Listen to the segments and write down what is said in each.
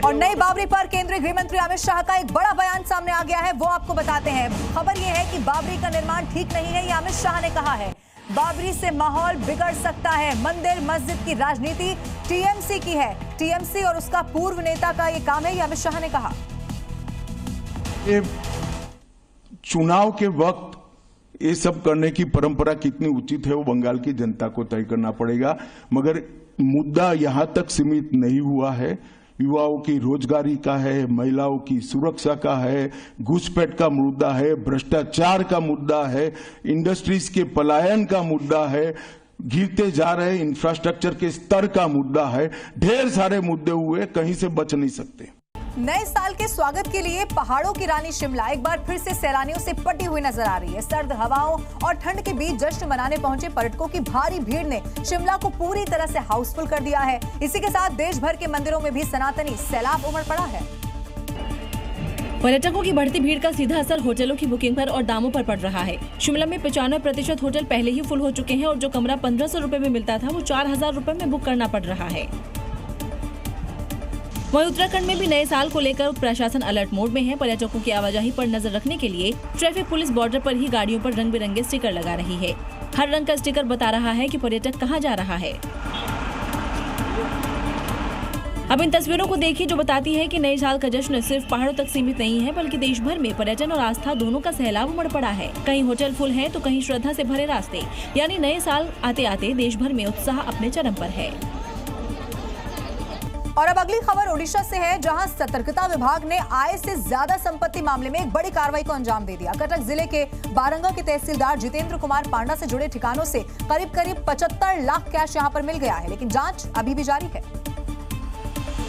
और नई बाबरी पर केंद्रीय गृह मंत्री अमित शाह का एक बड़ा बयान सामने आ गया है, वो आपको बताते हैं। खबर ये है कि बाबरी का निर्माण ठीक नहीं है, ये अमित शाह ने कहा है। बाबरी से माहौल बिगड़ सकता है। मंदिर मस्जिद की राजनीति टीएमसी की है। टीएमसी और उसका पूर्व नेता का ये काम है, ये अमित शाह ने कहा। चुनाव के वक्त ये सब करने की परंपरा कितनी उचित है वो बंगाल की जनता को तय करना पड़ेगा, मगर मुद्दा यहां तक सीमित नहीं हुआ है। युवाओं की रोजगारी का है, महिलाओं की सुरक्षा का है, घुसपैठ का मुद्दा है, भ्रष्टाचार का मुद्दा है, इंडस्ट्रीज के पलायन का मुद्दा है, गिरते जा रहे इंफ्रास्ट्रक्चर के स्तर का मुद्दा है। ढेर सारे मुद्दे हुए, कहीं से बच नहीं सकते। नए साल के स्वागत के लिए पहाड़ों की रानी शिमला एक बार फिर से सैलानियों से पटी हुई नजर आ रही है। सर्द हवाओं और ठंड के बीच जश्न मनाने पहुंचे पर्यटकों की भारी भीड़ ने शिमला को पूरी तरह से हाउसफुल कर दिया है। इसी के साथ देश भर के मंदिरों में भी सनातनी सैलाब उमड़ पड़ा है। पर्यटकों की बढ़ती भीड़ का सीधा असर होटलों की बुकिंग पर और दामों पर पड़ रहा है। शिमला में 95% होटल पहले ही फुल हो चुके हैं और जो कमरा 1500 रुपए में मिलता था वो 4000 रुपए में बुक करना पड़ रहा है। वहीं उत्तराखंड में भी नए साल को लेकर प्रशासन अलर्ट मोड में है। पर्यटकों की आवाजाही पर नजर रखने के लिए ट्रैफिक पुलिस बॉर्डर पर ही गाड़ियों पर रंग बिरंगे स्टिकर लगा रही है। हर रंग का स्टिकर बता रहा है कि पर्यटक कहां जा रहा है। अब इन तस्वीरों को देखिए जो बताती है कि नए साल का जश्न सिर्फ पहाड़ों तक सीमित नहीं है, बल्कि देश भर में पर्यटन और आस्था दोनों का सैलाब उमड़ पड़ा है। कहीं होटल फुल है तो कहीं श्रद्धा से भरे रास्ते, यानी नए साल आते आते देश भर में उत्साह अपने चरम पर है। और अब अगली खबर ओडिशा से है, जहां सतर्कता विभाग ने आय से ज्यादा संपत्ति मामले में एक बड़ी कार्रवाई को अंजाम दे दिया। कटक जिले के बारंगा के तहसीलदार जितेंद्र कुमार पांडा से जुड़े ठिकानों से करीब 75 लाख कैश यहां पर मिल गया है, लेकिन जांच अभी भी जारी है।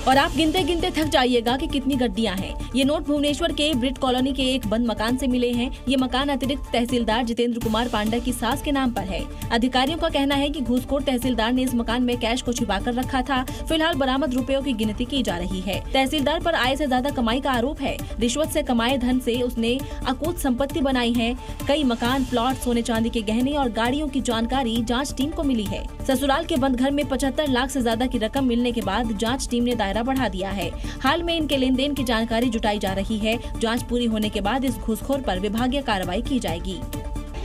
और आप गिनते गिनते थक जाइएगा कि कितनी गड्डियां हैं। ये नोट भुवनेश्वर के ब्रिट कॉलोनी के एक बंद मकान से मिले हैं। ये मकान अतिरिक्त तहसीलदार जितेंद्र कुमार पांडा की सास के नाम पर है। अधिकारियों का कहना है कि घूसखोर तहसीलदार ने इस मकान में कैश को छिपा कर रखा था। फिलहाल बरामद रुपयों की गिनती की जा रही है। तहसीलदार पर आय से ज्यादा कमाई का आरोप है। रिश्वत से कमाए धन से उसने अकूत संपत्ति बनाई है। कई मकान, प्लॉट, सोने चांदी के गहने और गाड़ियों की जानकारी जाँच टीम को मिली है। ससुराल के बंद घर में 75 लाख से ज्यादा की रकम मिलने के बाद जाँच टीम ने बढ़ा दिया है। हाल में इनके लेन देन की जानकारी जुटाई जा रही है। जांच पूरी होने के बाद इस घूसखोर पर विभागीय कार्रवाई की जाएगी।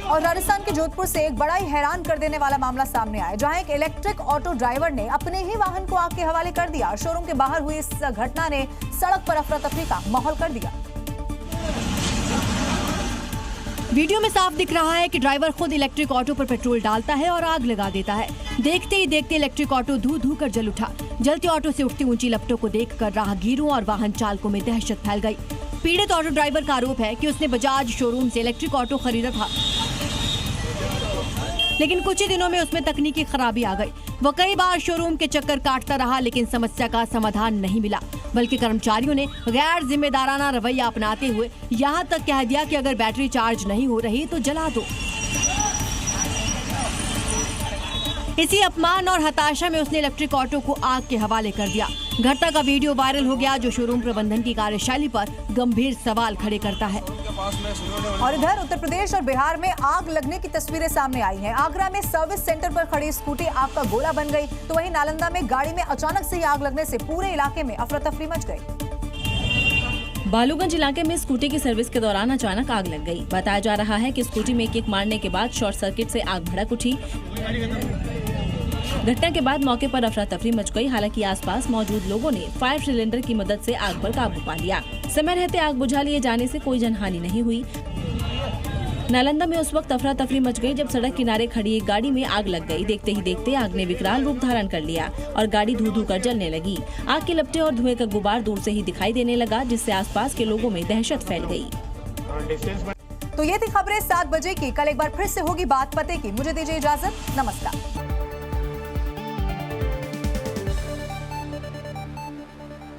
और राजस्थान के जोधपुर से एक बड़ा ही हैरान कर देने वाला मामला सामने आया, जहां एक इलेक्ट्रिक ऑटो ड्राइवर ने अपने ही वाहन को आग के हवाले कर दिया। शोरूम के बाहर हुई इस घटना ने सड़क पर अफरा तफरी का माहौल कर दिया। वीडियो में साफ दिख रहा है कि ड्राइवर खुद इलेक्ट्रिक ऑटो पर पेट्रोल डालता है और आग लगा देता है। देखते ही देखते इलेक्ट्रिक ऑटो धू धू कर जल उठा। जलते ऑटो से उठती ऊंची लपटों को देखकर राहगीरों और वाहन चालकों में दहशत फैल गई। पीड़ित ऑटो ड्राइवर का आरोप है कि उसने बजाज शोरूम से इलेक्ट्रिक ऑटो खरीदा था, लेकिन कुछ ही दिनों में उसमें तकनीकी खराबी आ गई। वो कई बार शोरूम के चक्कर काटता रहा, लेकिन समस्या का समाधान नहीं मिला। बल्कि कर्मचारियों ने गैर जिम्मेदाराना रवैया अपनाते हुए यहाँ तक कह दिया कि अगर बैटरी चार्ज नहीं हो रही तो जला दो। इसी अपमान और हताशा में उसने इलेक्ट्रिक ऑटो को आग के हवाले कर दिया। घटना का वीडियो वायरल हो गया, जो शोरूम प्रबंधन की कार्यशैली पर गंभीर सवाल खड़े करता है। और इधर उत्तर प्रदेश और बिहार में आग लगने की तस्वीरें सामने आई हैं। आगरा में सर्विस सेंटर पर खड़ी स्कूटी आग का गोला बन गई, तो वहीं नालंदा में गाड़ी में अचानक से आग लगने से पूरे इलाके में अफरा तफरी मच गई। बालूगंज इलाके में स्कूटी की सर्विस के दौरान अचानक आग लग गई। बताया जा रहा है कि स्कूटी में किक मारने के बाद शॉर्ट सर्किट से आग भड़क उठी। घटना के बाद मौके पर अफरा तफरी मच गई। हालांकि आसपास मौजूद लोगों ने फायर सिलेंडर की मदद से आग पर काबू पा लिया। समय रहते आग बुझा लिए जाने से कोई जनहानि नहीं हुई। नालंदा में उस वक्त अफरा तफरी मच गई जब सड़क किनारे खड़ी एक गाड़ी में आग लग गई। देखते ही देखते आग ने विकराल रूप धारण कर लिया और गाड़ी धू धू कर जलने लगी। आग की लपटें और धुएं का गुबार दूर से ही दिखाई देने लगा, जिससे आसपास के लोगों में दहशत फैल गई। तो ये थी खबरें 7 बजे की। कल एक बार फिर से होगी बात पते की। मुझे दीजिए इजाजत, नमस्कार।